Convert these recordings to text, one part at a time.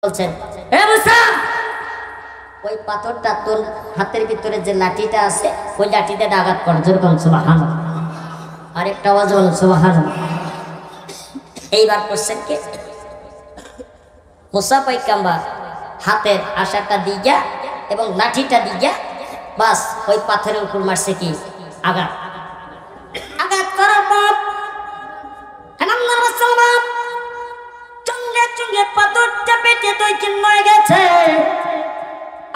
বলছেন হে মুসা ওই পাথরটা তোর হাতের ভিতরে যে লাঠিটা আছে ওই লাঠিতে আঘাত কর জোরে বল সুবহানাল্লাহ আরেকটা আওয়াজ বল সুবহানাল্লাহ এইবার করছেন কি মুসা পয়গম্বর হাতের আশাটা দিয়া এবং লাঠিটা দিয়া বাস ওই পাথরের উপর মারছে কি আঘাত করার পর আল্লাহর রাসূল চঙ্গে চঙ্গে পাথরটা পেটে দুই চিহ্ন হয়ে গেছে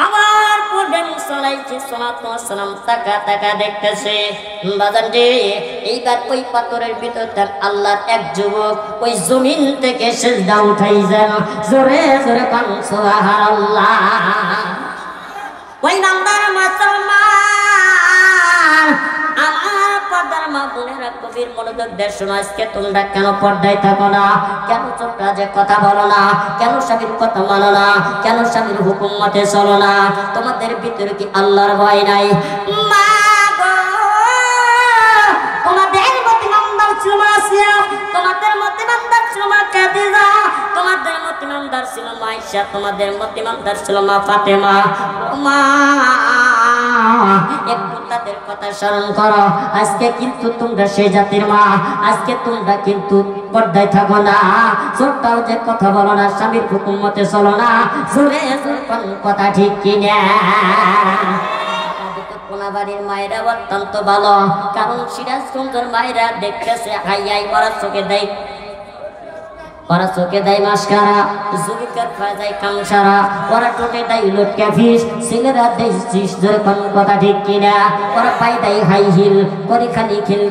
আমার পূর্বে মুসা আলাইহিস সালাতু ওয়াস সালাম তাকা দেখতেছে বাজানজি এইবার ওই পাথরের ভিতরটা আল্লাহর এক যুবক ওই জমিন থেকে সিজদা উঠাইছেন জোরে জোরে কান সুবহানাল্লাহ ওই নামদার মুসলমান আমার পর্দার মা বোনেরা কবির মনোযোগ দিয়ে শোনো আজকে তোমরা কেন পর্দায় থাকো না কেন তোমরা যে কথা বলো না কেন স্বামীর কথা মানো না কেন স্বামীর হুকুম মতে চলো না তোমাদের ভিতরে কি আল্লাহর ভয় নাই মা গো তোমাদের মতে নামদার ছিল মাসিয়া তোমাদের মতে নামদার ছিল মা খাদিজা তোমাদের মতে নামদার ছিল মা আয়েশা তোমাদের মতে নামদার ছিল মা ফাতেমা মা একটু তাদের কথা স্মরণ করো আজকে কিন্তু তোমরা সেই জাতির মা আজকে তোমরা কিন্তু পর্দায় থাকো না ছোটটাও যে কথা বলো না স্বামীর হুকুম মতে চলো না জোরে জোরে কথা ঠিক কিনা বাড়ির মায়েরা অত্যন্ত ভালো কারণ সিরাজগঞ্জের মায়েরা দেখতেছে হাই ওরা চোখে দেয় মাস্কারা যুবকের খায় যায় কামসারা ওরা টোটে দেয় লটকা ফিস ছেলেরা দেয় চিস ধরে কোন কথা ঠিক কিনা ওরা পাই দেয় হাই হিল করে খালি খিল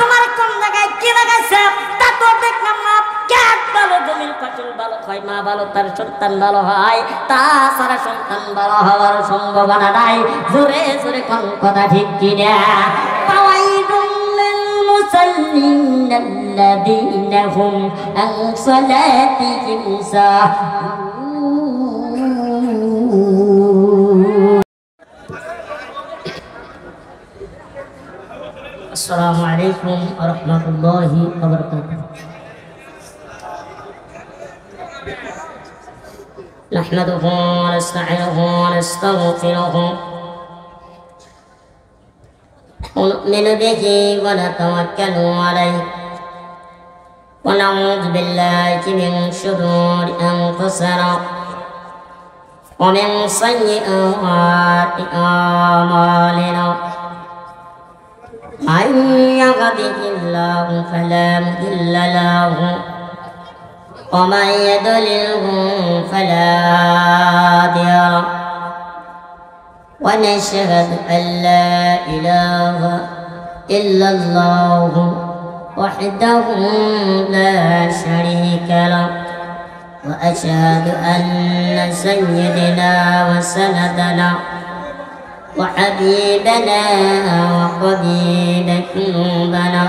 তোমার কোন জায়গায় কি লাগাইছে তা তো দেখলাম না ক্যাট ভালো জমির ফসল ভালো হয় মা ভালো তার সন্তান ভালো হয় তাছাড়া সন্তান ভালো হওয়ার সম্ভাবনা নাই জোরে জোরে কোন কথা ঠিক কিনা المصلين الذين هم عن صلاتهم ساهون السلام عليكم ورحمة الله وبركاته نحمده ونستعينه ونستغفره ونؤمن به ونتوكل عليه ونعوذ بالله من شرور أنفسنا ومن سيئات أعمالنا من يهده الله فلا مضل له ومن يضلله فلا هادي له ونشهد أن لا إله إلا الله وحده لا شريك له وأشهد أن سيدنا وسندنا وحبيبنا وحبيب قلوبنا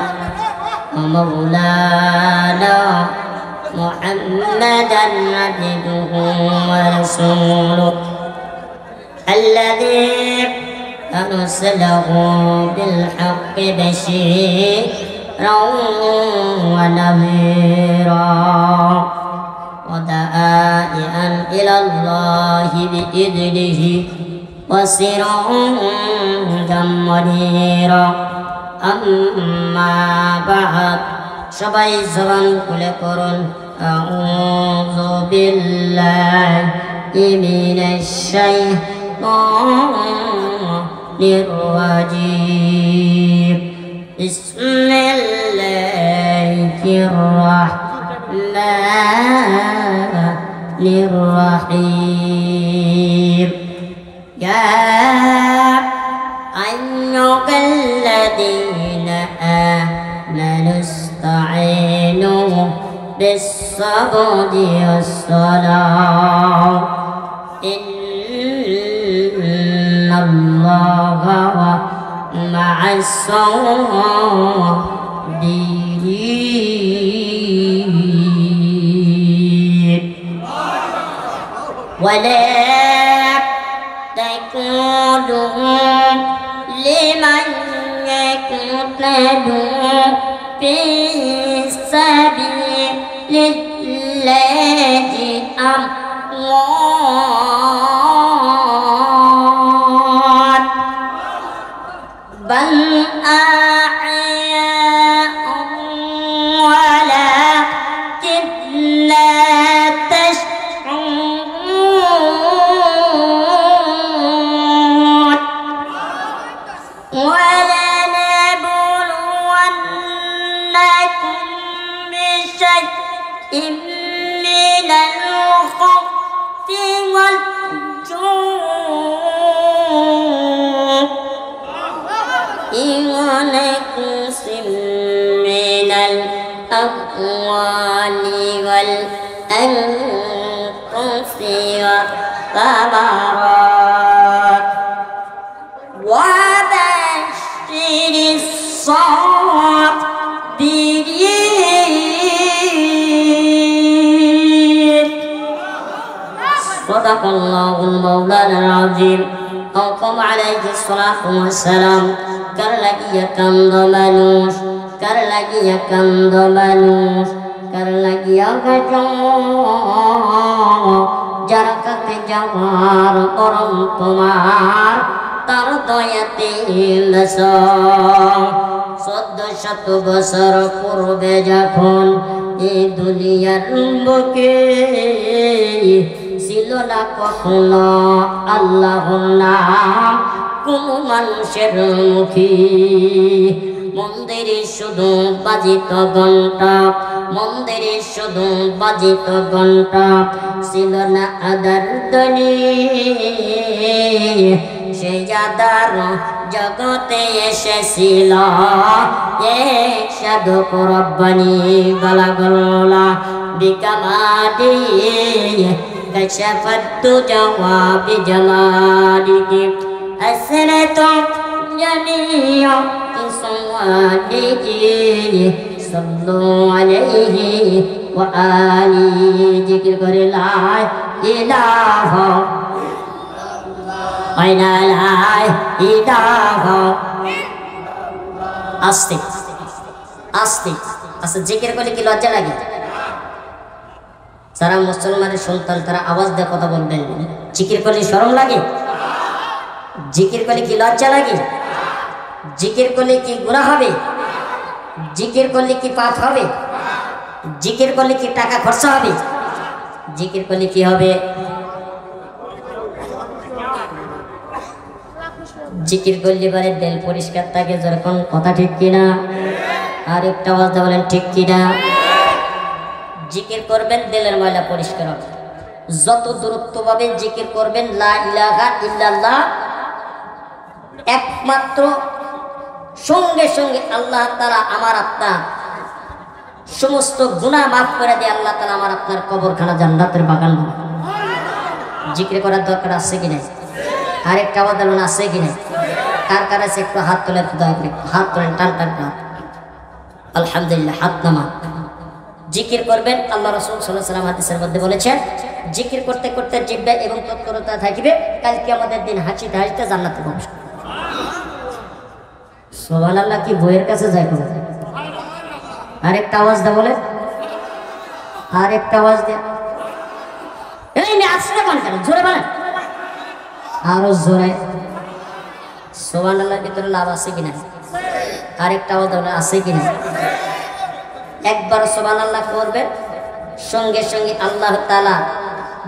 ومولانا محمدا عبده ورسوله الذي أرسله بالحق بشيرا ونذيرا وداعيا إلى الله بإذنه وسراجا منيرا أما بعد সবাই জবান খুলে করুন আউযু বিল্লাহি মিনাশ শাইতানির রাজিম বিসমিল্লাহির রাহমানির রাহিম ইয়া আইয়ুহাল্লাযীনা আমানু ইসতাঈনু বিস-সাবরি ওয়াস-সালাহ ইন্নাল্লাহা মা'as-সাবিরিন ولا تقولوا لمن يقتل في سبيل الله أن تثمر الثمرات وبشر الصابرين صدق الله المولانا العظيم أو قام عليه الصلاة والسلام কার লাগিয়া কান্দ মানুষ কার লাগিয়া কান্দ মানুষ কার লাগিয়া গাছ যারা কাছে যাওয়ার করম তোমার তার দয়াতে 1400 বছর পূর্বে যখন এই দুনিয়ার বুকে ছিল না কখনো আল্লাহর নাম কোন মানুষের মুখে মন্দিরে শুধু বাজিত ঘন্টা মন্দিরে শুধু বাজিত ঘন্টা ছিল না আদার দনি সেই আদার জগতে এসেছিল এক সাধক রব্বানি গলা গলা বিকামাদি كشفت جواب جمالك أسرت جميع صوالك صلوا عليه وآله ذكر لا إله إلا لا إله আস্তে আস্তে আচ্ছা জিকির করলে কি লজ্জা লাগে যারা মুসলমানের সন্তান তারা আওয়াজ দিয়ে কথা বলবেন জিকির করলে শরম লাগে জিকির করলে কি লজ্জা লাগে জিকির করলে কি গুনাহ হবে জিকির করলে কি পাপ হবে জিকির করলে কি টাকা খরচ হবে জিকির করলে কি হবে জিকির করলে পরে দিল পরিষ্কার থাকে যখন কথা ঠিক কিনা আর একটা আওয়াজ দিয়ে বলেন ঠিক কিনা জিকির করবেন দিলের ময়লা পরিষ্কার হবে যত দূরত্ব ভাবে জিকির করবেন লা ইলাহা ইল্লাল্লাহ একমাত্র সঙ্গে সঙ্গে আল্লাহ তাআলা আমার আপনার সমস্ত গুনাহ মাফ করে দিয়ে আল্লাহ তাআলা আমার আপনার কবরখানা জান্নাতের বাগান জিকির করার দরকার আছে কি নাই আরেকটা আওয়াজ দেন আছে কি নাই কার কার আছে একটু হাত তোলেন দয়া করে হাত তোলেন টান টান আলহামদুলিল্লাহ হাত নামা জিকির করবেন আল্লাহ রাসূল সাল্লাল্লাহু আলাইহি ওয়াসাল্লাম হাদিসের মধ্যে বলেছেন জিকির করতে করতে জিহ্বা এবং তৎপরতা থাকিবে কাল কিয়ামতের দিন হাসিতে হাসিতে জান্নাতে প্রবেশ করবে সুবহানাল্লাহ কি বইয়ের কাছে যায় কোন আরেকটা আওয়াজ দাও বলে আরেকটা আওয়াজ দে এই নে আসলে কোন কেন জোরে বলেন আরো জোরে সুবহানাল্লাহর ভিতরে লাভ আছে কিনা আরেকটা আওয়াজ দাও আছে কিনা একবার সুবহানাল্লাহ করবেন সঙ্গে সঙ্গে আল্লাহ তাআলা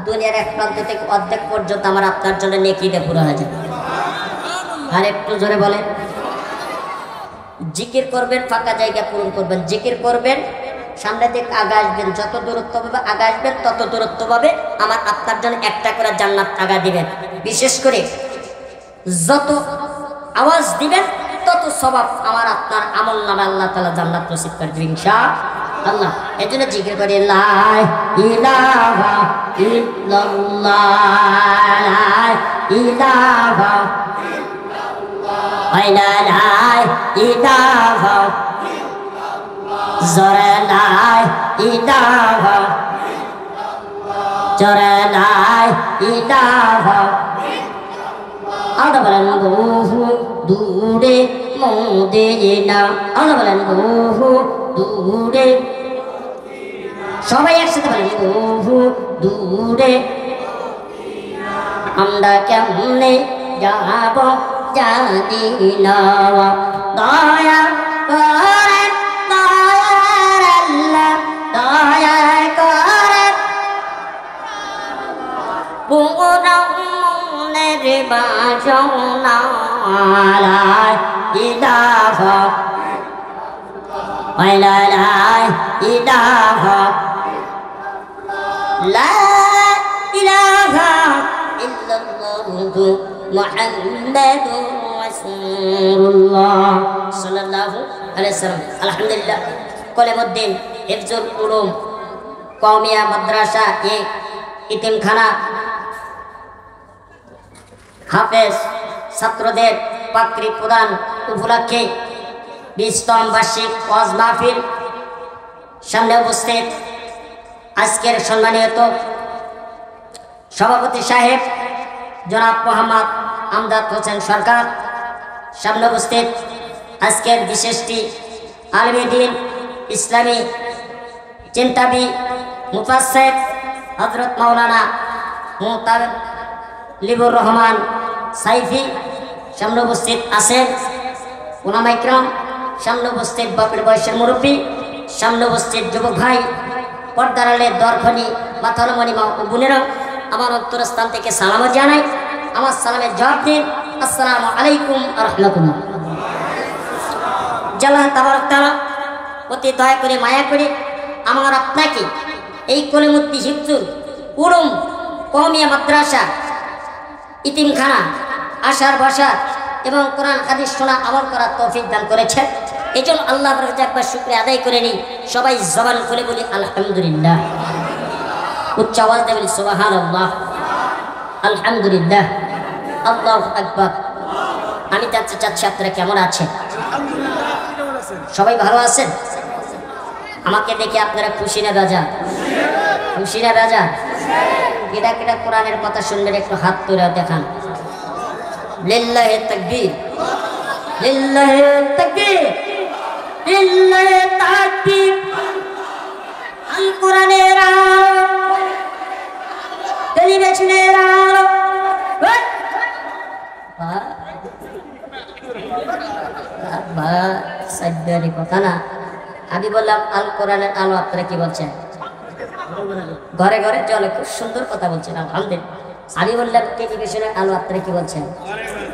দুনিয়ার এক প্রান্ত থেকে অর্ধেক পর্যন্ত আমার আপনার জন্য নেকিটা পুরো হয়ে যাবে আর একটু জোরে বলেন জিকির করবেন ফাঁকা জায়গা পূরণ করবেন জিকির করবেন সামনে দিকে আগা আসবেন যত দূরত্ব পাবে আগা আসবেন তত দূরত্ব পাবে আমার আপনার জন্য একটা করে জান্নাত আগা দিবেন বিশেষ করে যত আওয়াজ দিবেন তত সওয়াব আমার আপনার আমলনামে আল্লাহ তাআলা জান্নাত নসিব করে দিবেন ইনশাআল্লাহ এজন্য জিকির করে লা ইলাহা ইল্লাল্লাহ লা ইলাহা ইল্লাল্লাহ লা ইলাহা জোরে লা ইলাহা জোরে লা ইলাহা আমরা বলেন বহু দূরে মদিনা আমরা বলেন বহু দূরে সবাই একসাথে বলেন বহু দূরে আমরা কেমনে যাব জানি না দয়া করেন দয়ার আল্লাহ দয়া করেন পুরা রে বাসনা লা ইলাহা ইলাহা লা ইলাহা ইল্লাল্লাহ মুহাম্মাদুর রাসূলুল্লাহ সাল্লাল্লাহু আলাইহি ওয়াসাল্লাম আলহামদুলিল্লাহ কলেমউদ্দিন হিফজুল উলুম কওমিয়া মাদ্রাসা ইতিমখানা হাফেজ ছাত্রদের পাকড়ি প্রদান উপলক্ষে 20তম বার্ষিক ওয়াজ মাহফিল সামনে উপস্থিত আজকের সম্মানিত সভাপতি সাহেব জনাব মোহাম্মদ আমজাদ হোসেন সরকার, সামনে উপস্থিত আজকের বিশেষটি আলেমে দ্বীন ইসলামী চিন্তাবি মুফাসসির হযরত মাওলানা মুতালিবুর রহমান সাইফি, সামনে উপস্থিত আছেন উলামা ইকরাম, সামনে উপস্থিত বাপের বয়সের মুরব্বী, সামনে উপস্থিত যুবক ভাই, পর্দার আড়ালে দরখনি মাথার মণিমা ও বোনেরা, আমার অন্তরস্থান থেকে সালাম জানাই। আমার সালামের জবাব দিন, আসসালামু আলাইকুম ওয়া রাহমাতুল্লাহ। আল্লাহ তাবারক তাআলা অতি দয়া করে মায়া করে আমার আপনাকে এই কলিমুদ্দি হিফজুল উলুম কওমিয়া মাদ্রাসা ইতিমখানা আসার বসার এবং কোরআন হাদিস শোনা আমল করার তৌফিক দান করেছেন। এই জন্য আল্লাহর কাছে একবার শুকরিয়া আদায় করে নিই। সবাই জবান খুলে বলি আলহামদুলিল্লাহ, উচ্চ আওয়াজ দিয়ে বলি সুবহানাল্লাহ, আলহামদুলিল্লাহ, আল্লাহু আকবার। আমি চাচ্ছি আপনারা কেমন আছেন? সবাই ভালো আছেন? আমাকে দেখে আপনারা খুশি না রাজা? খুশি না রাজা? কেডা কেডা কোরআনের কথা শুনবেন একটু হাত তুলে দেখান। লিল্লাহি তাকবীর, লিল্লাহি তাকবীর, লিল্লাহি তাকবীর। আল কোরআনের আলো, টেলিভিশনের আলো। সাইডারি কথা না, আমি বললাম আল কোরআনের আলো, আপনারা কি বলছেন? ঘরে ঘরে চলে, খুব সুন্দর কথা বলছেন আলহামদুলিল্লাহ। আমি বললাম টেলিভিশনের আলো, আপনারা কি বলছেন?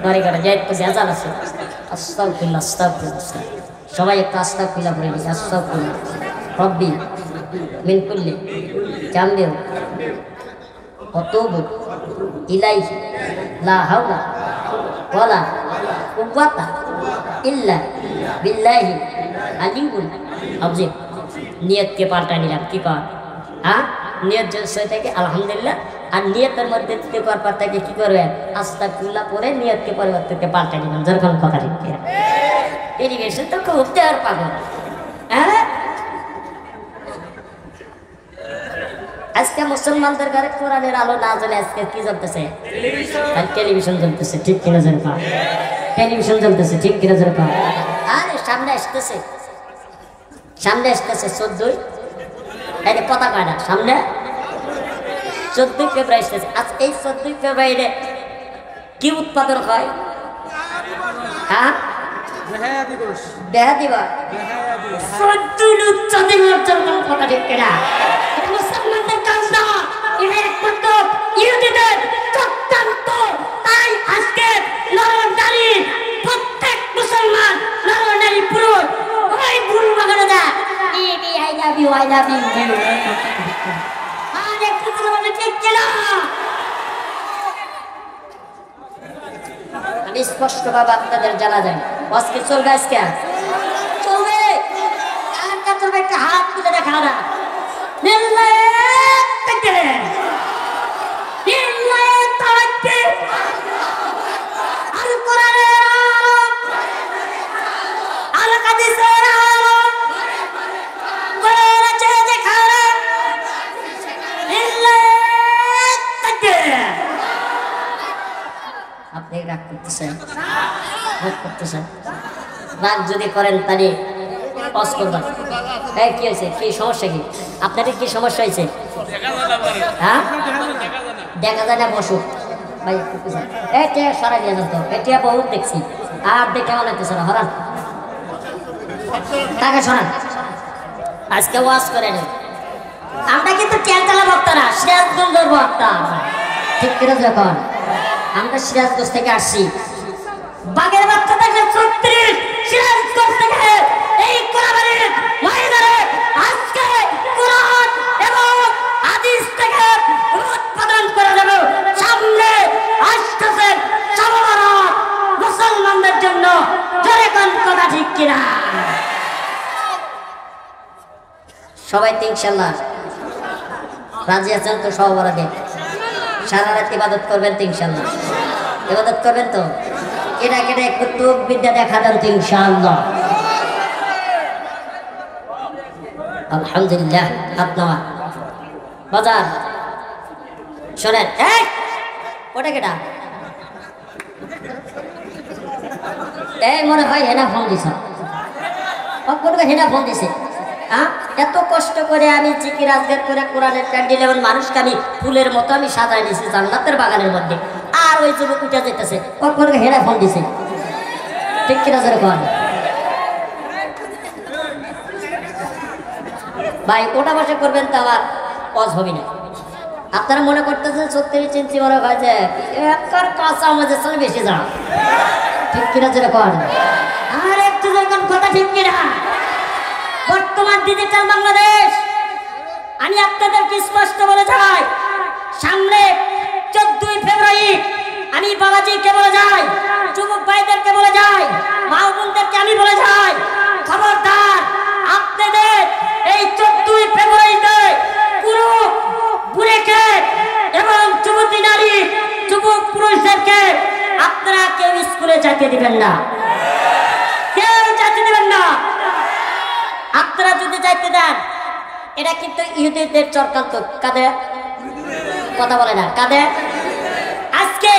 ঘরে ঘরে যাই, একটু ভেজাল আছে। আস্তাগফিরুল্লাহ, আস্তাগফিরুল্লাহ, সবাই একটু আস্তাগফিরুল্লাহ বলে নিই। আস্তাগফিরুল্লাহ রব্বি মিন কুল্লি জামবিন ওয়া তুবু ইলাইহি লা হাওলা ওয়ালা কুওয়াতা ইল্লা বিল্লাহি আলিয়্যুল আযীম। নিয়তকে পাল্টা নিলাম, কি কর? হ্যাঁ, নিয়ত সই থেকে আলহামদুলিল্লাহ, আর নিয়তের মধ্যে পর থেকে কি করবে? আস্তাগফিরুল্লাহ পরে নিয়তকে পরিবর্তনকে পাল্টা নিলাম। যেরকম কথা ঠিক টেলিভিশন তো খুব দেওয়ার পাগল। হ্যাঁ, আজকে মুসলমানদের ঘরে কোরআনের আলো না জ্বলে আজকে কি জ্বলতেছে? টেলিভিশন জ্বলতেছে, ঠিক কিনা যেরকম? টেলিভিশন জ্বলতেছে, ঠিক কিনা যেরকম? আরে সামনে আসতেছে, সামনে আসতেছে 14 এই কথা কয় না, সামনে 14 ফেব্রুয়ারি আসতেছে। আজ এই 14 ফেব্রুয়ারিতে কি উৎপাদন হয়? হ্যাঁ, দেহা দিবা কথা ঠিক কিনা? মুসলমানদের কাজ না, এটা একমাত্র ইহুদিদের চক্রান্ত। তাই আজকে নরনারী, প্রত্যেক মুসলমান নরনারী পুরুষ ওই ভুল বাগানে যায়। I love you, I love you. আরে কথা বলে ঠিক কিনা? আমি স্পষ্টভাবে আপনাদের জানা যায় আজকে চলবে, আজকে চলবে, আরেকটা চলবে। একটা হাত তুলে দেখা না। আপনি রাগ করতেছেন, রাগ করতেছেন। রাগ যদি করেন তাহলে পজ করবেন। এই কি হয়েছে? কি সমস্যা? কি আপনাদের কি সমস্যা হয়েছে? হ্যাঁ, দেখা যায় না। বসুক ভাই, এটা সরাই দিয়ে যেত, এটা বহুত দেখছি। আর দেখে কেমন লাগতেছে না? হরান তাকে সরান। আজকে ওয়াজ করে নেই। আমরা কিন্তু ক্যালকালা বক্তা না, সিরাজগঞ্জের বক্তা। ঠিক করে যখন আমরা সিরাজগঞ্জ থেকে আসছি, বাগের বাচ্চা থেকে 36 সিরাজগঞ্জ থেকে এই কোরআনের ময়দানে আজকে কোরআন এবং হাদিস থেকে উৎপাদন করে দেব। সামনে আসতেছে সমাবরণ মুসলমানদের জন্য। জোরে কোন কথা ঠিক কিনা? সবাই তো ইনশাআল্লাহ রাজি আছেন তো? সব বড় দিন সারা রাত ইবাদত করবেন তো ইনশাআল্লাহ? ইবাদত করবেন তো? কেটা কেটা একটু তুক বিদ্যা দেখা দেন তো ইনশাআল্লাহ? আলহামদুলিল্লাহ। আপনার বাজার শোনেন, ওটা কেটা? এই মনে হয় হেনা ফোন দিছ, হেনা ফোন দিছে। এত কষ্ট করে আমি জিকির আজগার করে কোরআনের ক্যান্ডেল এবং মানুষকে আমি ফুলের মতো আমি সাজাই দিয়েছি জান্নাতের বাগানের মধ্যে, আর ওই যুবক উঠে যেতেছে, কখন হেনা ফোন দিছে। ঠিক কিনা জোরে কর ভাই? ওটা বসে করবেন তো আবার পজ হবে না। আপনারা মনে করতেছেন 36 ইঞ্চি বড় হয় যে একবার কাঁচা আমাদের সামনে বেশি যা। ঠিক কিনা জোরে কর। আর একটু যখন কথা ঠিক কিনা? বর্তমান ডিজিটাল বাংলাদেশ, আমি আপনাদেরকে স্পষ্ট বলে যাই, সামনে 14ই ফেব্রুয়ারি আমি বাবাজিকে বলে যাই, যুবক ভাইদেরকে বলে যাই, মা বোনদেরকে আমি বলে যাই, খবরদার আপনাদের এই 14ই ফেব্রুয়ারিতে পুরো বুড়েকে এবং যুবতী নারী যুবক পুরুষদেরকে আপনারা কেউ স্কুলে যেতে দিবেন না, কেউ যেতে দিবেন না। আপনারা যদি যাইতে দেন, এটা কিন্তু ইহুদিদের চক্রান্ত। কাদের কথা বলে না? কাদের? আজকে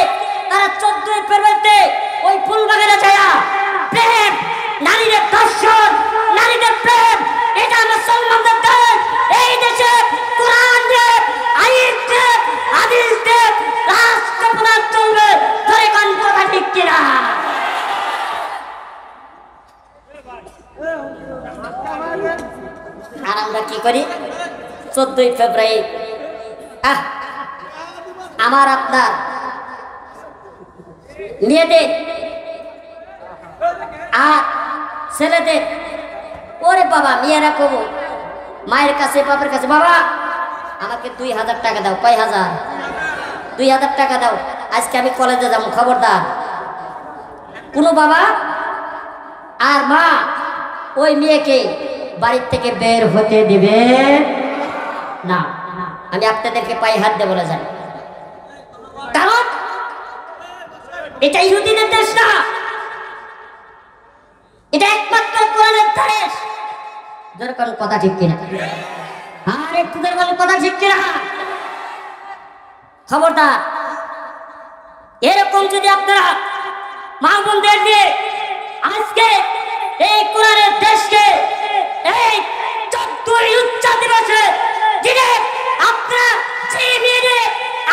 তারা 14ই ফেব্রুয়ারিতে ওই ফুলবাগানে যায় প্রেম, নারীদের দর্শন, নারীদের প্রেম, এটা মুসলমানদের দেশ। এই দেশে কোরআন দেব, আইন দেব, হাদিস দেব, রাষ্ট্রপ্রধান চলবে। ধরে কোন কথা ঠিক কিনা? আর আমরা কি করি? 14ই ফেব্রুয়ারি আমার আপনার মেয়েদের আর ছেলেদের, ওরে বাবা মেয়েরা কব মায়ের কাছে বাবার কাছে, বাবা আমাকে 2000 টাকা দাও। কয় হাজার? 2000 টাকা দাও, আজকে আমি কলেজে যাবো। খবরদার কোনো বাবা আর মা ওই মেয়েকে বাড়ির থেকে বের হতে দিবে না। আমি আপনাদেরকে পায়ে হাত দিয়ে বলে যাই, কারণ এটা ইহুদিদের দেশ না, এটা একমাত্র কোরআনের দেশ। যেরকম কথা ঠিক কিনা? আর একটু কথা ঠিক কিনা? খবরদার এরকম যদি আপনারা মা বোনদের দিয়ে আজকে এই কোরআনের দেশকে এই 14ই উচ্চা দিবসে দিনে আপনারা সেই মেয়েদের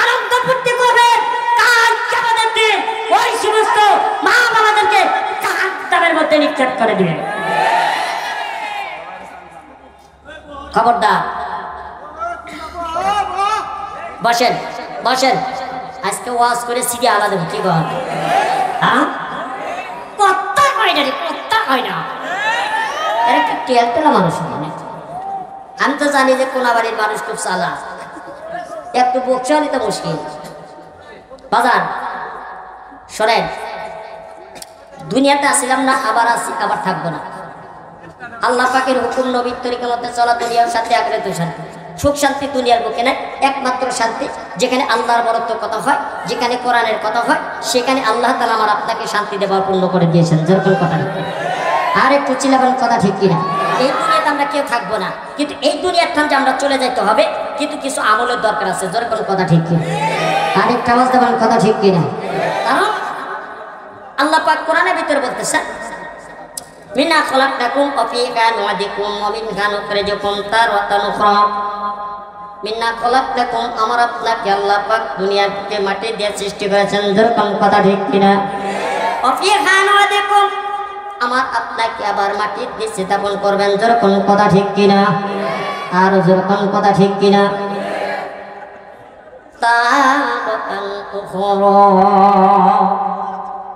আনন্দ ফুর্তি করবেন, কাল কিয়ামতের দিন ওই সমস্ত মা বাবাদেরকে জাহান্নামের মধ্যে নিক্ষেপ করে দিবেন। খবরদার বসেন বসেন, আজকে ওয়াজ করে সিডি আলাদা কি কর? কথা হয় না রে, কথা হয় না। এর একটা টেলটেলা মানুষ। আমি তো জানি যে কোন বাড়ির মানুষ খুব চালাক, একটু বকশা নিতে মুশকিল। বাজার শোনেন, দুনিয়াতে আসিলাম না, আবার আসি, আবার থাকবো না। আল্লাহ পাকের হুকুম নবীর তরিকার মধ্যে চলা, দুনিয়ার শান্তি, আখিরাতে শান্তি। সুখ শান্তি দুনিয়ার বুকে নাই, একমাত্র শান্তি যেখানে আল্লাহর বরত্বের কথা হয়, যেখানে কোরআনের কথা হয়, সেখানে আল্লাহ তাআলা আমার আপনাকে শান্তি দেবার পূর্ণ করে দিয়েছেন। যেরকম কথা আর একটু চিলাবেন, কথা ঠিক কিনা? এই দুনিয়াতে আমরা কেউ থাকবো না, কিন্তু এই দুনিয়ার ঠান্ডা আমরা চলে যাইতে হবে, কিন্তু কিছু আমলের দরকার আছে। যেরকম কথা ঠিক কিনা? আর একটা আওয়াজ দেবেন, কথা ঠিক কিনা? কারণ আল্লাহ পাক কোরআনের ভিতরে বলতেছেন, মিনা খলাকনাকুম ওয়া ফিহা নু'ইদুকুম ওয়া মিনহা নুখরিজুকুম তারাতান উখরা। মিনা খলাকনাকুম, আমার আপনাকে আল্লাহ পাক দুনিয়ার থেকে মাটি দিয়ে সৃষ্টি করেছেন। যেরকম কথা ঠিক কিনা? ওয়া ফিহা নু'ইদুকুম, আমার আপনাকে আবার মাটির দিয়ে স্থাপন করবেন। যেরকম কথা ঠিক কিনা? আর যেরকম কথা ঠিক কিনা? তারাতান উখরা,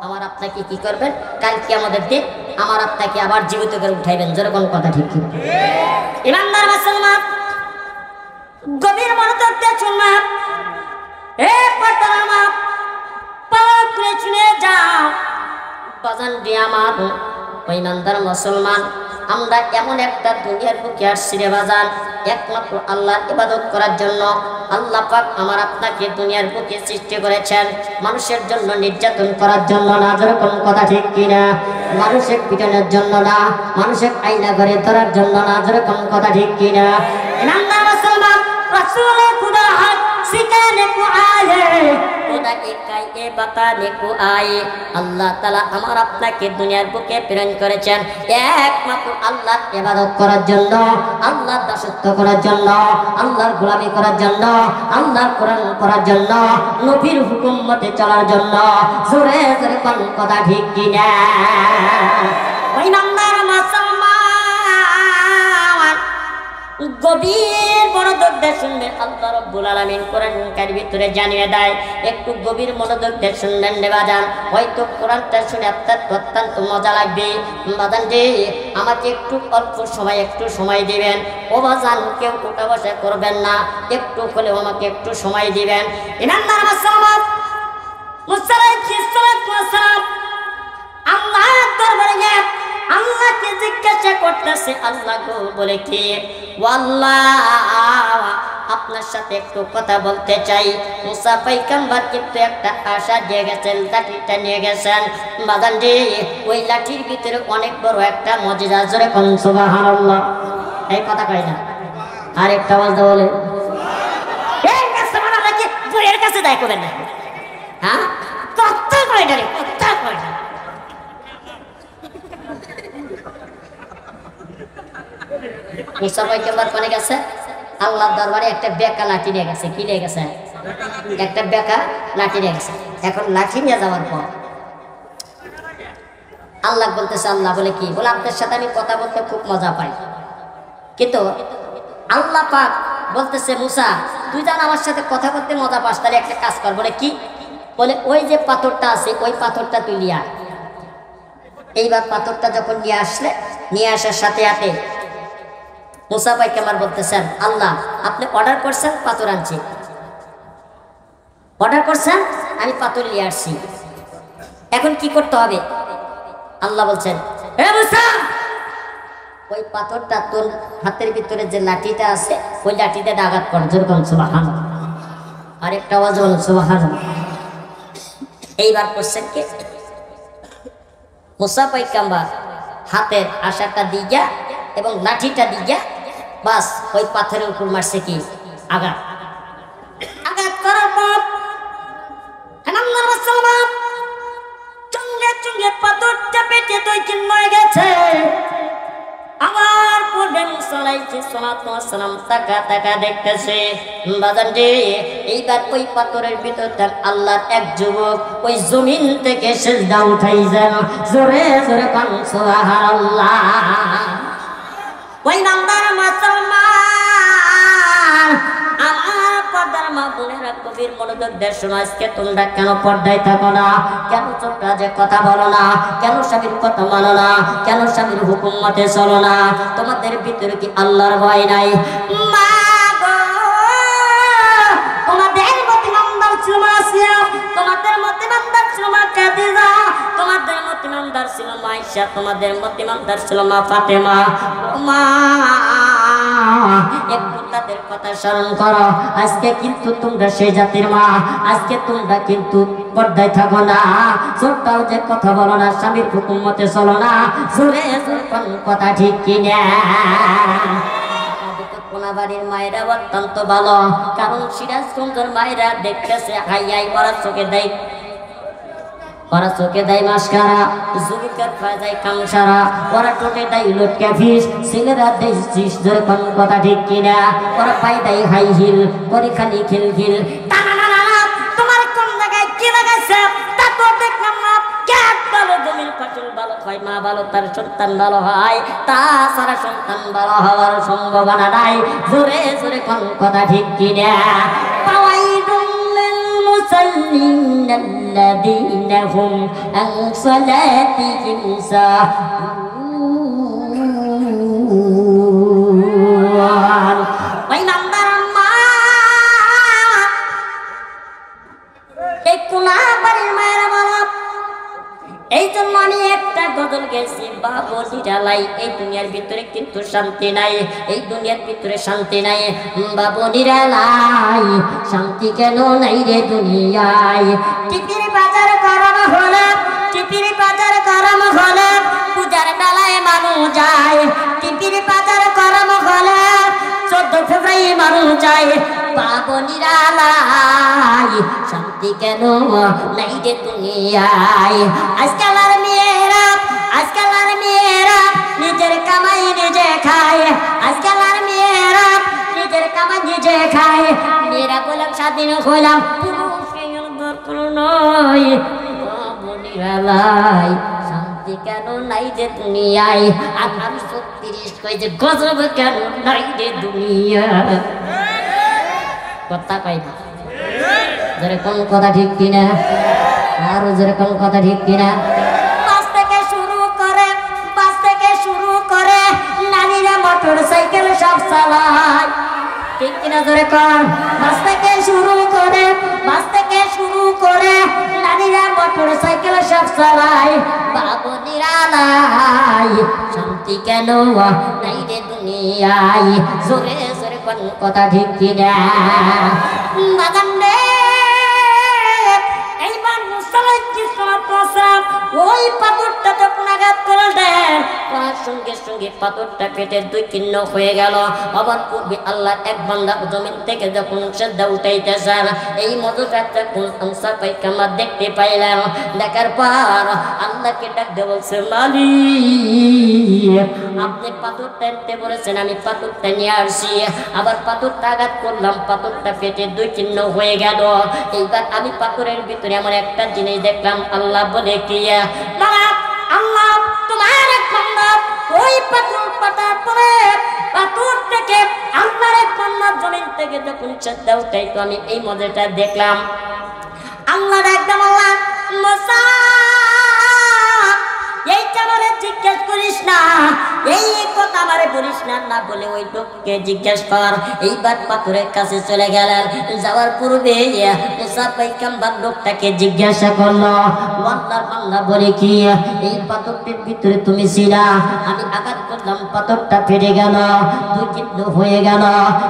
আমার আপনাকে কি করবেন? কাল কিয়ামতের দিন আমার আপনাকে আবার জীবিত করে উঠাইবেন। যেরকম কথা ঠিক কি? ইমানদার মুসলমান গভীর মনোযোগ দিয়ে শুনবেন। এ পর্দামা পাওয়া শুনে যাও, বাজান দিয়ে আমার ইমানদার মুসলমান আমরা এমন একটা দুনিয়ার বুকে আসছি রে বাজান একমাত্র আল্লাহর ইবাদত করার জন্য। আল্লাহ পাক আমার আপনাকে দুনিয়ার বুকে সৃষ্টি করেছেন মানুষের জন্য, নির্যাতন করার জন্য না, যেরকম কথা ঠিক কিনা? মানুষের পিটানোর জন্য না, মানুষের আইনা করে ধরার জন্য না, যেরকম কথা ঠিক কিনা? ইমানদার মুসলমান, রাসূলে খুদা হক সিখানে কো আয়ে खुदा একাই এ বাতানে কো আয়ে। আল্লাহ তাআলা আমার আপনাকে দুনিয়ার বুকে প্রেরণ করেছেন একমাত্র আল্লাহর ইবাদত করার জন্য, আল্লাহর দাসত্ব করার জন্য, আল্লাহর গোলামি করার জন্য, আল্লাহর কোরআন পড়ার জন্য, নবীর হুকুম মতে চলার জন্য। জোরে জোরে কোন কথা ঠিক কিনা? ওই নাম্বার মুসলমান গভীর মনোযোগ দিয়ে শুনবেন। আল্লাহ রাব্বুল আলামিন কোরআনের ভিতরে জানিয়ে দেয়, একটু গভীর মনোযোগ দিয়ে শুনবেন রে বাজান। হয়তো কোরআনটা শুনে আপনার অত্যন্ত মজা লাগবে। বাজান রে, আমাকে একটু অল্প সময় একটু সময় দিবেন। ও বাজান, কেউ উঠা বসা করবেন না, একটু হলেও আমাকে একটু সময় দিবেন। ইমানদার মুসলমান, মুসলমান আল্লাহর দরবারে আল্লাহকে জিজ্ঞাসা করতেছে, আল্লাহ গো বলে কি? আল্লাহ, আপনার সাথে একটু কথা বলতে চাই। মুসা পয়গম্বর কিন্তু একটা আশা দিয়ে গেছেন, লাঠিটা নিয়ে গেছেন। বাজান রে, ওই লাঠির ভিতরে অনেক বড় একটা মুজিজা। জোরে কোন সুবহানাল্লাহ। এই কথা কই না, আর একটা আওয়াজ বলে এই কাছে মানে নাকি বুড়ের কাছে দায় করবেন না? হ্যাঁ, কথা কই না রে, কথা কই না। মুসা পয়গম্বর কোনে গেছে? আল্লাহর দরবারে একটা বেকা লাঠি নিয়ে গেছে। কি নিয়ে গেছে? একটা বেকা লাঠি নিয়ে গেছে। এখন লাঠি নিয়ে যাওয়ার পর আল্লাহ বলতেছে, আল্লাহ বলে কি? বলে আপনার সাথে আমি কথা বলতে খুব মজা পাই। কিন্তু আল্লাহ পাক বলতেছে, মুসা তুই জান আমার সাথে কথা বলতে মজা পাস, তাহলে একটা কাজ কর। বলে কি? বলে ওই যে পাথরটা আছে, ওই পাথরটা তুই নিয়ে আয়। এইবার পাথরটা যখন নিয়ে আসলে, নিয়ে আসার সাথে সাথে মুসা পয়গম্বর বলতেছেন, আল্লাহ আপনি অর্ডার করছেন, পাথর আনছি। অর্ডার করছেন, আমি পাথর নিয়ে আসছি। এখন কি করতে হবে? আল্লাহ বলছেন, হে মুসা, ওই পাথরটা তোর হাতের ভিতরে যে লাঠিটা আছে, ওই লাঠিতে আঘাত কর। যেরকম সুবহানাল্লাহ। আরেকটা আওয়াজ বলুন সুবহানাল্লাহ। এইবার করছেন কি? মুসা পয়গম্বর হাতের আশাটা দিয়া এবং লাঠিটা দিয়া বাস ওই পাথরের উপর মারছে কি? আঘাত। আঘাত করার পর মুসলমান চুঙ্গে চুঙ্গে পাথরটা পেটে দুই তিন হয়ে গেছে। আমার পূর্বে মুসা আলাইহিস সালাতু ওয়াস সালাম তাকা তাকা দেখতেছে। বাজান রে, এইবার ওই পাথরের ভিতর আল্লাহর এক যুবক ওই জমিন থেকে সিজদা উঠাইছেন। জোরে জোরে কোন সুবহানাল্লাহ। ওই নামদার মুসলমান, আমার পর্দার মা বোনেরা কবির মনোযোগ দিয়ে শোনো। আজকে তোমরা কেন পর্দায় থাকো না? কেন তোমরা যে কথা বলো না? কেন স্বামীর কথা মানো না? কেন স্বামীর হুকুম মতে চলো না? তোমাদের ভিতরে কি আল্লাহর ভয় নাই? মা গো, তোমাদের মতে নামদার ছিল মাসিয়া, তোমাদের মতে নামদার ছিল মা খাদিজা, তোমাদের মতে নামদার ছিল মা আয়েশা, তোমাদের মতে নামদার ছিল মা ফাতেমা। মা, একটু তাদের কথা স্মরণ করো। আজকে কিন্তু তোমরা সেই জাতির মা, আজকে তোমরা কিন্তু পর্দায় থাকো না। ছোটটাও যে কথা বলো না, স্বামীর হুকুম মতে চলো না। জোরে জোরে কোন কথা ঠিক কিনা? কোনাবাড়ির মায়েরা অত্যন্ত ভালো, কারণ সিরাজগঞ্জের মায়েরা দেখতেছে হাই হাই, ওরা চোখে দেয়, ওরা চোখে দেয় মাস্কারা, যুবকের পায়ে দেয় কাংসারা, ওরা টোটে দেয় লটকা ফিস, ছেলেরা দেয় চিস। ধরে কোন কথা ঠিক কিনা? ওরা পায়ে দেয় হাই হিল, করে খালি খিলখিল। তোমার কোন জায়গায় কি লাগাইছে তা তো দেখলাম না। ক্যাট ভালো, জমির ফসল ভালো হয়, মা ভালো, তার সন্তান ভালো হয়, তাছাড়া সন্তান ভালো হওয়ার সম্ভাবনা নাই। জোরে জোরে কোন কথা ঠিক কিনা? المصلين الذين هم عن صلاتهم ساهون। ওই নাম্বার মা, এই কোনাবাড়ির মায়েরা বলো, এই জন্য আমি একটা গজল গেছি, বাবু নিরালাই এই দুনিয়ার ভিতরে কিন্তু শান্তি নাই, এই দুনিয়ার ভিতরে শান্তি নাই। বাবু নিরালাই শান্তি কেন নাই রে দুনিয়ায়? টিপির বাজার গরম হলে, টিপির বাজার গরম হলে পূজার বেলায় মানুষ যায়, টিপির বাজার গরম হলে 14 ফেব্রুয়ারি মানুষ যায়। বাবু নিরালাই শান্তি কেন নাই রে দুনিয়ায়? আজকাল আর মেয়েরা, আজকাল আর মেয়েরা নিজের কামাই নিজে খায়, আজকাল আর মেয়েরা নিজের কামাই নিজে খায়। মেয়েরা বললাম স্বাধীন হইলাম, পুরুষের দরকার নয়। বাবু নিরালাই শান্তি কেন নাই রে দুনিয়ায়? আর আমি 36 কই যে গজব কেন নাই রে দুনিয়া? কথা কই না, যেরকম কথা ঠিক কিনা? আর যেরকম কথা ঠিক কিনা? বাস থেকে শুরু করে, বাস থেকে শুরু করে নারীরা মোটর সাইকেল সব চালায়, ঠিক কিনা? জোরে কর। বাস থেকে শুরু করে, বাস থেকে শুরু করে নারীরা মোটর সাইকেল সব চালায়। বাবু নিরালাই শান্তি কেন নাই রে দুনিয়ায়? জোরে জোরে কোন কথা ঠিক কিনা? বাগান রে এইবার মুসলাই কি সমস্যা? ওই পাথরটা যখন আঘাত করলেন, করার সঙ্গে সঙ্গে পাথরটা পেটের 2 কিন্ন হয়ে গেল। আবার পূর্বে আল্লাহ এক বান্দা জমিন থেকে যখন সেজদা উঠাইতেছেন, এই মজুটা যখন মুসা পায়গাম্বার দেখতে পাইলেন, দেখার পর আল্লাহকে ডাক দিয়ে বলছে, মালিক আপনি পাথর টানতে বলেছেন, আমি পাথরটা নিয়ে আসছি। আবার পাথরটা আঘাত করলাম, পাথরটা পেটের 2 কিন্ন হয়ে গেল। এইবার আমি পাথরের ভিতরে এমন একটা জিনিস দেখলাম, আল্লাহ বলে কি আল্লাহ তোমার এক বান্দা ওই পাথর পাতার পরে পাথর থেকে আল্লাহর এক বান্দা জমিন থেকে যখন সেজদা উঠাইতো, আমি এই মজাটা দেখলাম। আল্লাহ একদম আল্লাহ মুসা এইটা আমারে জিজ্ঞেস করিস না, এই কথা আমারে বলিস না, না বলে ওই লোককে জিজ্ঞেস কর। এইবার পাথরের কাছে চলে গেলেন, যাওয়ার পূর্বে মুসা পায়গাম্বার লোকটাকে জিজ্ঞাসা করলো, আল্লাহর বান্দা বলে কি এই পাথরটির ভিতরে তুমি ছিলা? আমি আঘাত করলাম, পাথরটা ফেটে গেল, 2 কিন্ন হয়ে গেল,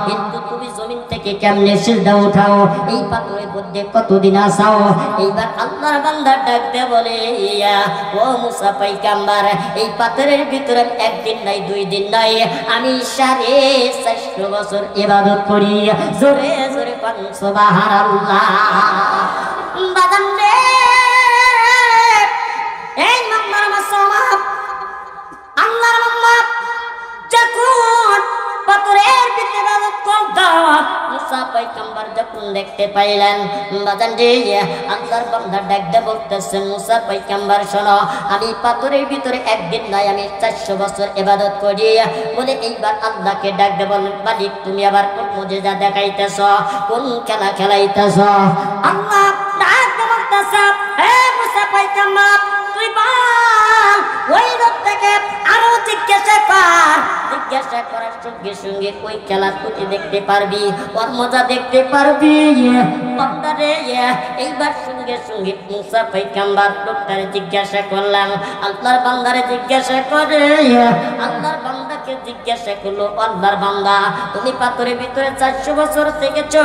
কিন্তু তুমি জমিন থেকে কেমনে সিজদা উঠাও? এই পাথরের মধ্যে কতদিন আসাও? এইবার আল্লাহর বান্দা ডাক দিয়ে বলে, ও মুসা পায়গাম্বার এই পাথরের ভিতরে 1 দিন নাই 2 দিন নাই, আমি 450 বছর ইবাদত করি। জোরে জোরে বল সুবহানাল্লাহ। বাদাম রে এই মাম্মার মাসমাপ আল্লাহর মাম্মাপ যখন পাথরের ভিতরে ইবাদত করতো, মুসা পায়গাম্বার যখন দেখতে পাইলেন, বাদাম রে আল্লাহর বান্দা ডাক দিয়ে বলতেছেন, মুসা পায়গাম্বার শোনো, আমি পাথরের ভিতরে 1 দিন নাই, আমি 400 বছর ইবাদত করি। বলে এইবার আল্লাহকে ডাক দিয়ে বলেন, মালিক তুমি আবার কোন মুজিজা দেখাইতেছ, কোন খেলা খেলাইতেছ? আল্লাহ ডাক দিয়ে বলতেছে, হে মুসা পায়গাম্বার তুই বল ওই লোক থেকে আরো জিজ্ঞাসা কর। জিজ্ঞাসা করার সঙ্গে সঙ্গে ওই খেলা তুই দেখতে পারবি, ওর মজা দেখতে পারবি। বান্দারে এইবার সঙ্গে সঙ্গে মুসা পায়গাম্বার লোকটারে জিজ্ঞাসা করলাম, আল্লাহর বান্দারে জিজ্ঞাসা করে, আল্লাহর বান্দাকে জিজ্ঞাসা করলো, আল্লাহর বান্দা তুমি পাথরের ভিতরে 400 বছর থেকেছো,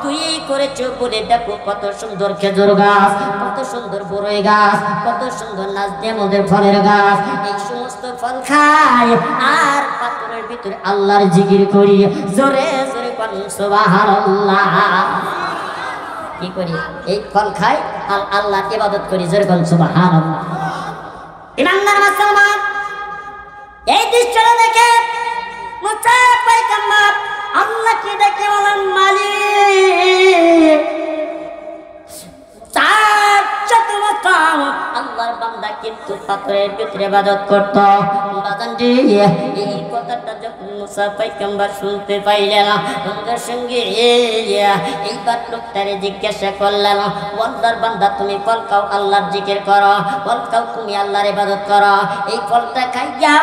তুই করেছো বলে দেখো কত সুন্দর খেজুর গাছ, কত সুন্দর বড়ই গাছ, কত সুন্দর নাজনেমদের ফলের গাছ, এই সমস্ত ফল খাই আর পাথরের ভিতরে আল্লাহর জিকির করি। জোরে জোরে বলুন সুবহানাল্লাহ। কি করি? এই ফল খাই আর আল্লাহর ইবাদত করি। জোরে বলুন সুবহানাল্লাহ। ইমানদার মুসলমান এই দৃশ্যটা দেখে মুসা পায়গাম্বার আল্লাহকে ডেকে বলেন, মালিক আল্লাহর বান্দা কিন্তু পাথরের ভিতরে ইবাদত করত। এই কথাটা যখন মুসা পায়গাম্বার শুনতে পাইলেন, সঙ্গে সঙ্গে এইবার লোকটারে জিজ্ঞাসা করলেন, আল্লাহর বান্দা তুমি ফল খাও, আল্লাহর জিকির করো, ফল খাও তুমি আল্লাহর ইবাদত করো, এই ফলটা খাইয়া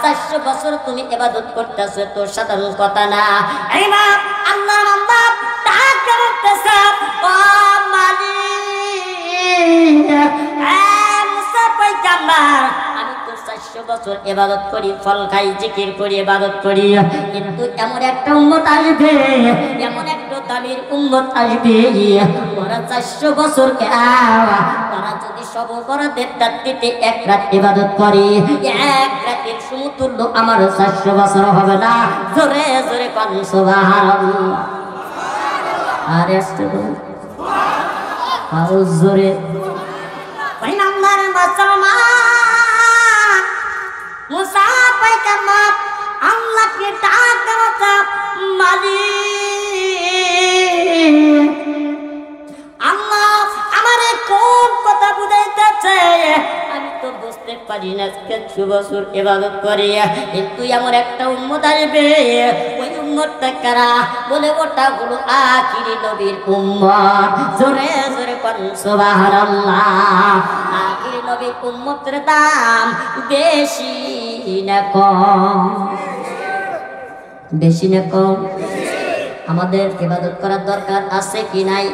400 বছর তুমি ইবাদত করতেছো, তো সাধারণ কথা না। এইবার আল্লাহর বান্দা ডাক করতেছে, ও মালিক মুসা বছর ইবাদত করি, ফল খাই, জিকির করি, ইবাদত করি, কিন্তু এমন একটা উম্মত আসবে, এমন একটা দামির উম্মত আসবে, ওরা 400 বছর ওরা যদি সব বরাদের রাত্রিতে এক রাত ইবাদত করে, এক রাতের সমতুল্য আমার 400 বছর হবে না। জোরে জোরে কোন সুবহানাল্লাহ। আরে আসতে আরো জোরে। পয়গম্বর মুসলমান মুসা পয়গম্বর আল্লাহকে ডাক দেওয়া, মালিক আল্লাহ আমারে কোন কথা বুঝাইতেছে আমি তো বুঝতে পারি না। 100 বছর ইবাদত করি, কিন্তু আমার একটা উম্মত আসবে, ওই উম্মতটা কারা? বলে ওটা হলো আখিরি নবীর উম্মত। জোরে জোরে কোন সুবহানাল্লাহ। আখিরি নবীর উম্মতের দাম বেশি না কম? বেশি না কম? আমাদের ইবাদত করার দরকার আছে কি নাই?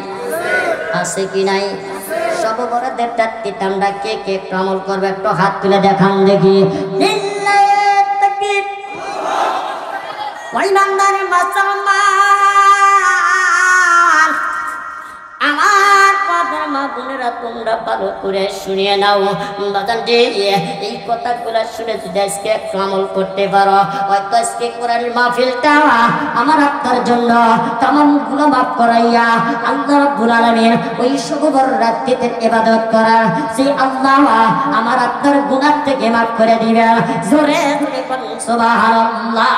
আছে কি নাই? সব বড়দের রাত্রিতে আমরা কে কে আমল করবে একটু হাত তুলে দেখান দেখি। লিল্লাহি তাকবীর। ওই বান্দার মুসলমান আমার পাদার মা বোনেরা তোমরা ভালো করে শুনিয়ে নাও। বাজান যে এই কথাগুলো শুনে যদি আজকে একটু আমল করতে পারো, হয়তো আজকে কোরআনের মাহফিলটা আমার আপনার জন্য তামাম গুনাহ মাফ করাইয়া আল্লাহ রাব্বুল আলামিন ওই শুভর রাত্রিতে ইবাদত করার সেই আল্লাহ আমার আপনার গুনাহ থেকে মাফ করে দিবে। জোরে জোরে বলুন সুবহানাল্লাহ।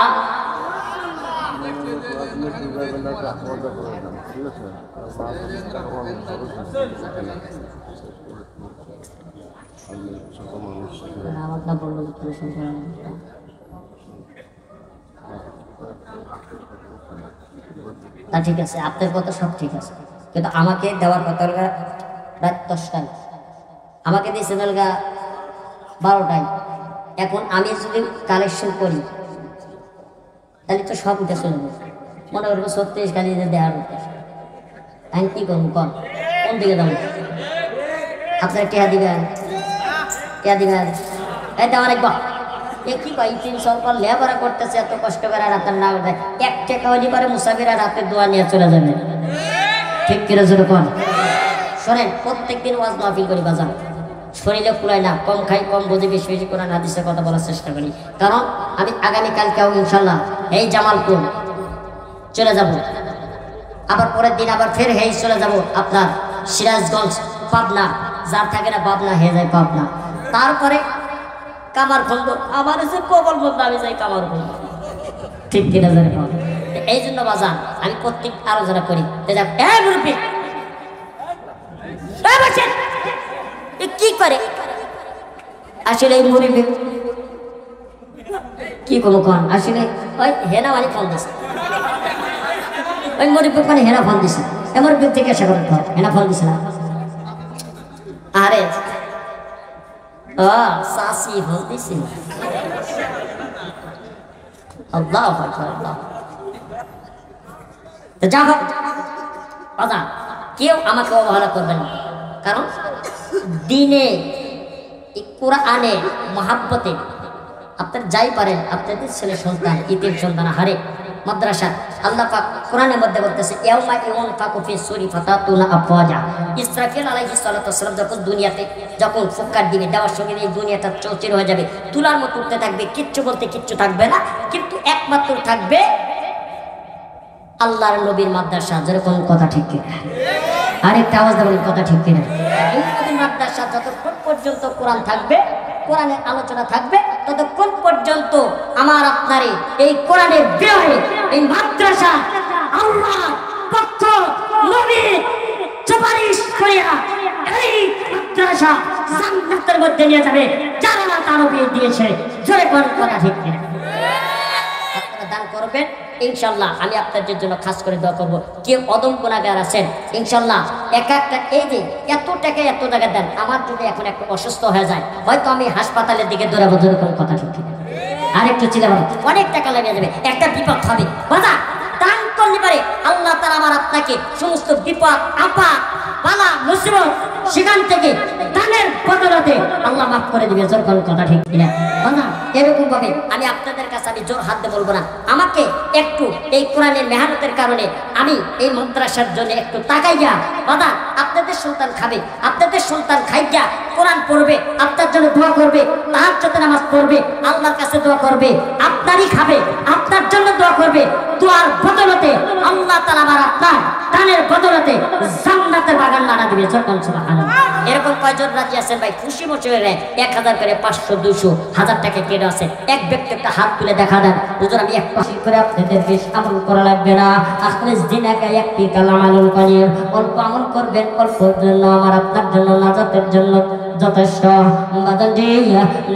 তা ঠিক আছে, আপনার কথা সব ঠিক আছে, কিন্তু আমাকে দেওয়ার কথা রাত 10টায়, আমাকে দিয়েছেন 12টায়। এখন আমি যদি কালেকশন করি তাহলে তো সব উঠে চলে যাবে। মনে করবো 36 গালি দেওয়ার উদ্দেশ্য আমি কি করবো? কোন দিকে যাবো? আপনারা টিয়া দিবেন, টিয়া দিবেন, এই দেওয়া রাখবো। এ কি কয় 300 লেবারা করতেছে এত কষ্ট করে রাতের না দেয়, 1 টাকা হলে পরে মুসাফিরা রাতের দোয়া নিয়ে চলে যাবে। ঠিক কিনা জোরে কোন? শোনেন, প্রত্যেকদিন ওয়াজ মাহফিল করি বাজার, শরীরে কুলায় না, কম খাই, কম বুঝি, বেশি বেশি কোরআন হাদিসের কথা বলার চেষ্টা করি। কারণ আমি আগামীকালকেও ইনশাল্লাহ এই জামালপুর চলে যাব, আবার পরের দিন আবার ফের হেই চলে যাব আপনার সিরাজগঞ্জ, পাবনা, যার থাকে না পাবনা হয়ে যায় পাবনা, তারপরে কামারখন্দ, আমার এসে কবল বন্ধ আমি যাই কামারখন্দ। ঠিক কিনা জানে? এই জন্য বাজান আমি প্রত্যেক আলোচনা করি কি করে আসলে এই মুরব্বি কি করবো কন? আসলে ওই হেনা মানে ফোন দিছে, ওই মুরব্বি মানে হেনা ফোন দিছে, এমন ব্যক্তি কে সাগর হেনা ফোন দিছে না। আরে সাসি ফোন দিছে। আল্লাহু আকবার, আল্লাহ। তো যা হোক বাজান, কেউ আমাকে অবহেলা করবেন না, কারণ দিনে কোরআনে মহাব্বতে আপনার যাই পারেন, আপনাদের ছেলে সন্তান, ইতিম সন্তান হারে মাদ্রাসা, আল্লাহ পাক কোরআনের মধ্যে বলতেছে ইয়াউমা ইউনফাকু ফিস সূরি ফাতাতুনা আফওয়াজা। ইসরাফিল আলাইহিস সালাতু ওয়াস সালাম যখন দুনিয়াতে যখন ফুৎকার দিবে, দেওয়ার সঙ্গে এই দুনিয়াটা চৌচির হয়ে যাবে, তুলার মতো উঠতে থাকবে, কিচ্ছু বলতে কিচ্ছু থাকবে না, কিন্তু একমাত্র থাকবে আল্লাহর নবীর মাদ্রাসা। যেরকম কথা ঠিক কিনা? আরেকটা আওয়াজ দেবেন, কথা ঠিক কিনা? এই নবীর মাদ্রাসা যতক্ষণ পর্যন্ত কোরআন থাকবে, কোরআনের আলোচনা থাকবে, ততক্ষণ পর্যন্ত আমার আপনারে এই কোরআনের বিরহে এই মাদ্রাসা আল্লাহ পক্ষ নবী সুপারিশ করিয়া এই মাদ্রাসা জান্নাতের মধ্যে নিয়ে যাবে যারা তার বিয়ে দিয়েছে। জোরে কোন কথা ঠিক কিনা? আপনারা দান করবেন ইনশাল্লাহ, আমি আপনাদের জন্য খাস করে দোয়া করবো। কেউ অদম গুনাহগার আছেন ইনশাল্লাহ, এক একটা এই যে এত টাকা এত টাকা দেন, আমার যদি এখন একটু অসুস্থ হয়ে যায়, হয়তো আমি হাসপাতালের দিকে দৌড়াবো। জোরে কোন কথা ঠিক কিনা? আরেকটু চিন্তা করুন, অনেক টাকা লেগে যাবে, একটা বিপদ হবে। বাবা দান করলে পারে আল্লাহ তাআলা আমার আপনাকে সমস্ত বিপদ আপদ বালা মুসিবত সেখান থেকে দানের বদলে বদলতে আল্লাহ মাফ করে দিবে। যখন কথা ঠিক কিনা না এরকম ভাবে আমি আপনাদের কাছে আমি জোর হাত দিয়ে বলবো না, আমাকে একটু এই কোরআনের মেহনতের কারণে আমি এই মাদ্রাসার জন্য একটু তাকাইয়া বাবা আপনাদের সন্তান খাবে, আপনাদের সন্তান খাইয়া কোরআন পড়বে, আপনার জন্য দোয়া করবে, তাহাজ্জুদের নামাজ পড়বে, আল্লাহর কাছে দোয়া করবে, আপনারই খাবে, আপনার জন্য দোয়া করবে। দোয়ার বদলতে আল্লাহ তাআলা আমার আপনার দানের বদলতে জান্নাতের বাগান বানা দিবে। যখন সুবহানাল্লাহ। এরকম কয়জন রাজি আছেন ভাই? খুশি মশিরে 1000 করে 500 200 1000 টাকা কেটে আছে। এক ব্যক্তি একটা হাত তুলে দেখা দেন, হুজুর আমি এক পাশে করে আপনাদের বেশ আমল করা লাগবে না, আখরিস দিনাকা একটি কালাম আমল করিয়ে অল্প আমল করবেন, অল্প জন্য আমার আপনার জন্য নাজাতের জন্য যথেষ্ট।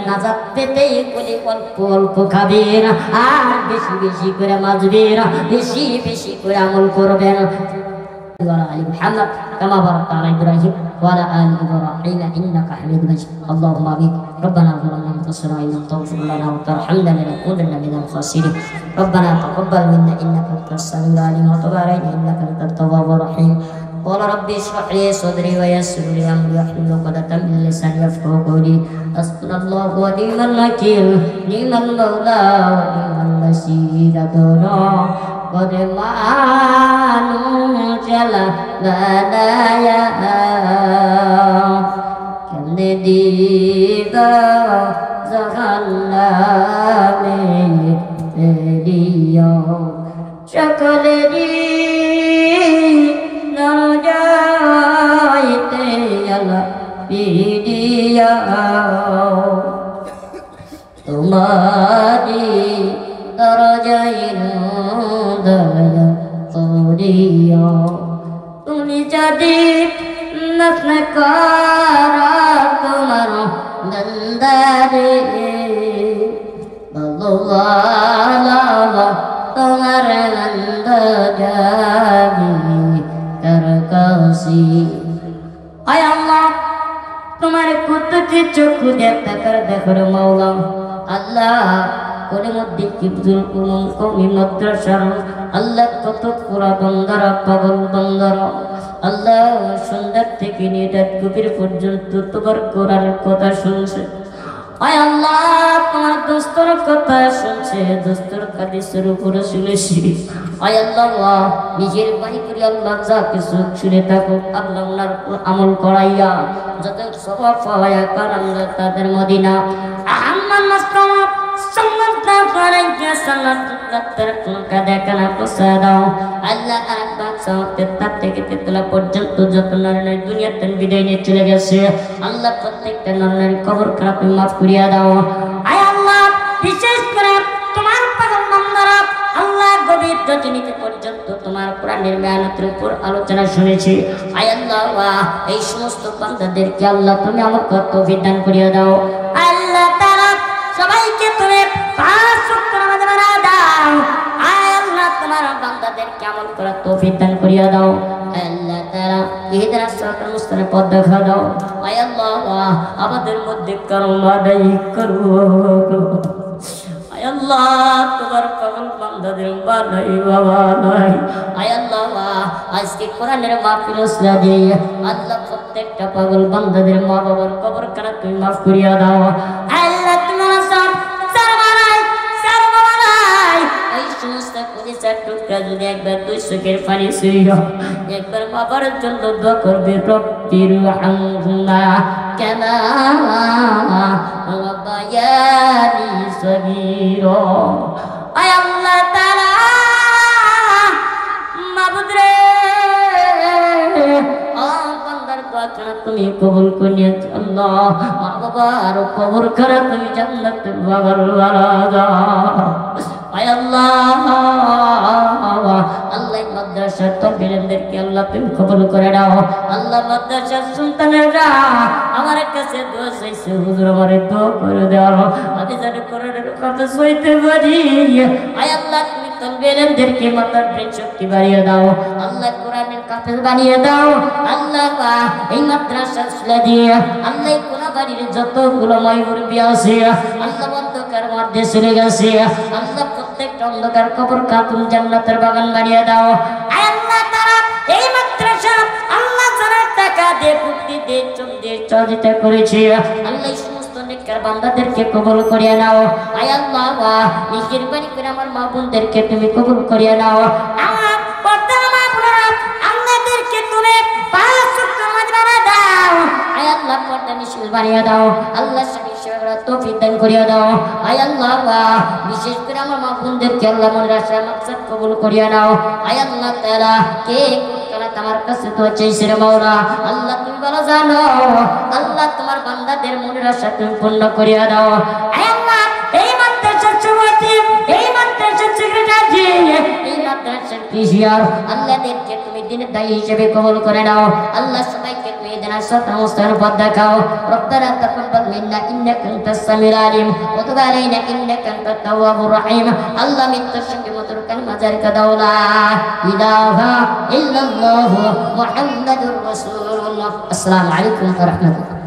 নাজাত পেতে বলি অল্প অল্প খাবেন আর বেশি বেশি করে মাজবেন, বেশি বেশি করে আমল করবেন। وعلى آل محمد كما باركت على إبراهيم وعلى آل إبراهيم إنك حميد مجيد. اللهم آمين. ربنا ظلمنا أنفسنا وإن لم تغفر لنا وترحمنا لنكونن من الخاسرين. ربنا تقبل منا إنك أنت السميع العليم وتب علينا إنك أنت التواب الرحيم. قال رب اشرح لي صدري ويسر لي أمري واحلل عقدة من لساني يفقهوا قولي. حسبنا الله ونعم الوكيل، نعم المولى ونعم النصير. قد معانوا جلا بلايا كالنديبا زغلا ميديا شكلني نرجعت يلا بيديا تمادي درجين দয়া করিও তুমি যদি নফল করা তোমার বন্দারে বলওয়ালা তোমার বন্দা যাবি তার কাছে। আয় আল্লাহ তোমার কুদরতি চক্ষু দেখতে কর দেখো মাওলা আল্লাহ কোনের মধ্যে কিবজুল কুমুন কমি মাদ্রাসা আল্লাহ কত পুরা বন্দারা পাগল বন্দারা আল্লাহ সন্ধ্যা থেকে নিয়ে রাত গভীর পর্যন্ত তোমার কোরআনের কথা শুনছে। আয় আল্লাহ তোমার দোস্তর কথা শুনছে, দোস্তর হাদিসের উপরে শুনেছি। আয় আল্লাহ নিজের বাণী করে আল্লাহ যা কিছু শুনে থাকো আল্লাহ ওনার আমল করাইয়া যত সওয়াব পাওয়া কারণ তাদের মদিনা আহমদ মুস্তাফা সাল্লাল্লাহু আলাইহি ওয়াসাল্লাম দেখনা প্রসাদাও আল্লাহ আকবার সাথে তার থেকে তেতলা পর্যন্ত যত নারী দুনিয়াতে বিদায় নিয়ে চলে গেছে আল্লাহ প্রত্যেকটা নারীর কবর খারাপ মাফ করিয়া দাও। আয় আল্লাহ বিশেষ করে তোমার পাগল বান্দারা আল্লাহ গভীর রজনীতে পর্যন্ত তোমার কোরআনের মেহনতের উপর আলোচনা শুনেছি। আয় আল্লাহ এই সমস্ত বান্দাদেরকে আল্লাহ তুমি আমার তৌফিক দান করিয়া দাও। আল্লাহ তাআলা সবাইকে তুমি পাঁচ ওয়াক্ত নামাজ বানায় দাও। আয় আল্লাহ তোমার বান্দাদেরকে আমল করার তৌফিক দান করিয়া দাও। আল্লাহ তাআলা ইহদিনাস সিরাতাল মুস্তাকিম পথ দেখা দাও। আয় আল্লাহ আমাদের মধ্যে করুণা আদায় করো। আয় আল্লাহ তোমার পাগল বান্দাদের বানাই বাবা নাই। আয় আল্লাহ আজকে কোরআনের মাহফিল সাজিয়ে আল্লাহ প্রত্যেকটা পাগল বান্দাদের মা বাবার কবর খানা তুমি মাফ করিয়া দাও। আল্লাহ তোমার এই সমস্ত কলিজার টুকরা যদি একবার দুই চোখের পানি ছুঁইয়া একবার বাবার জন্য দোয়া করবে রব্বির হামহুমা কামা রাব্বায়ানি সগীরা। আয় আল্লাহ তাআলা মাবুদ রে বান্দার দোয়া তুমি কবুল করিয়া আল্লাহ মা বাবার কবর খানা তুমি জান্নাতের বাগান বানায়া দাও। আয় আল্লাহ আল্লাহ মাদ্রাসার তলবেদেরকে আল্লাহ তুমি কবুল করে নাও। আল্লাহ মাদ্রাসার সন্তানেরা আমার কাছে দোয়া চাইছে হুজুর আমারে দোয়া করে দাও আমি যেন কোরআনের কথা সইতে পারি। আয় আল্লাহ তুমি তলবেদেরকে মাথার ব্রেন শক্তি বাড়িয়ে দাও। আল্লাহ কোরআনের কাফের বানিয়ে দাও। আল্লাহ এই মাদ্রাসা সুলা দিয়ে আল্লাহ কোন বাড়ির যতগুলো মাইমুরবি আছে আল্লাহ অন্ধকার মধ্যে চলে গেছে আল্লাহ প্রত্যেকটা অন্ধকার কবর খাতুন জান্নাতের বাগান বানিয়ে দাও। আয় আল্লাহ তাআলা এই মাদ্রাসা আল্লাহ যারা টাকা দিয়ে বুদ্ধি দিয়ে চোখ দিয়ে সহযোগিতা করেছি আল্লাহ এই সমস্ত নেককার বান্দাদেরকে কবুল করিয়া নাও আয় আল্লাহ মেহেরবানি করে আমার মা বোনদেরকে তুমি কবুল করিয়া নাও আমার পর্দার মা বোনেরা আল্লাহদেরকে তুমি পাঁচ ওয়াক্ত নামাজ বানিয়ে দাও আয় আল্লাহ পর্দা নিশিল বানিয়ে দাও আল্লাহ স্বামী সেবা তৌফিক দান করিয়া দাও আয় আল্লাহ বিশেষ করে আমার মা বোনদেরকে আল্লাহ মনের আশা মাকসাদ কবুল করিয়া নাও আয় আল্লাহ তাআলা কে তোমার কাছে তো চাইছি রে মাওলা আল্লাহ তুমি ভালো জানো আল্লাহ তোমার বান্দাদের মনের আশা তুমি পূর্ণ করিয়া দাও আয় আল্লাহ এই মাদ্রাসার সভাপতি এই মাদ্রাসার সেক্রেটারি এই মাদ্রাসার প্রিন্সিপাল আল্লাহদেরকে তুমি দিনের দায়ী হিসেবে কবুল করে নাও আল্লাহ সবাইকে তুমি দিনের সত্য মুস্তার পথ দেখাও রব্বানা তাকাব্বাল মিন্না ইন্নাকা আনতাস সামিউল আলিম ওয়া তুব আলাইনা ইন্নাকা আনতাত তাওয়াবুর রহিম আল্লাহ মৃত্যুর সঙ্গে মধুর কালিমা জারি দাও লা ইলাহা ইল্লাল্লাহ মুহাম্মাদুর রাসূলুল্লাহ আসসালামু আলাইকুম ওয়া রাহমাতুল্লাহ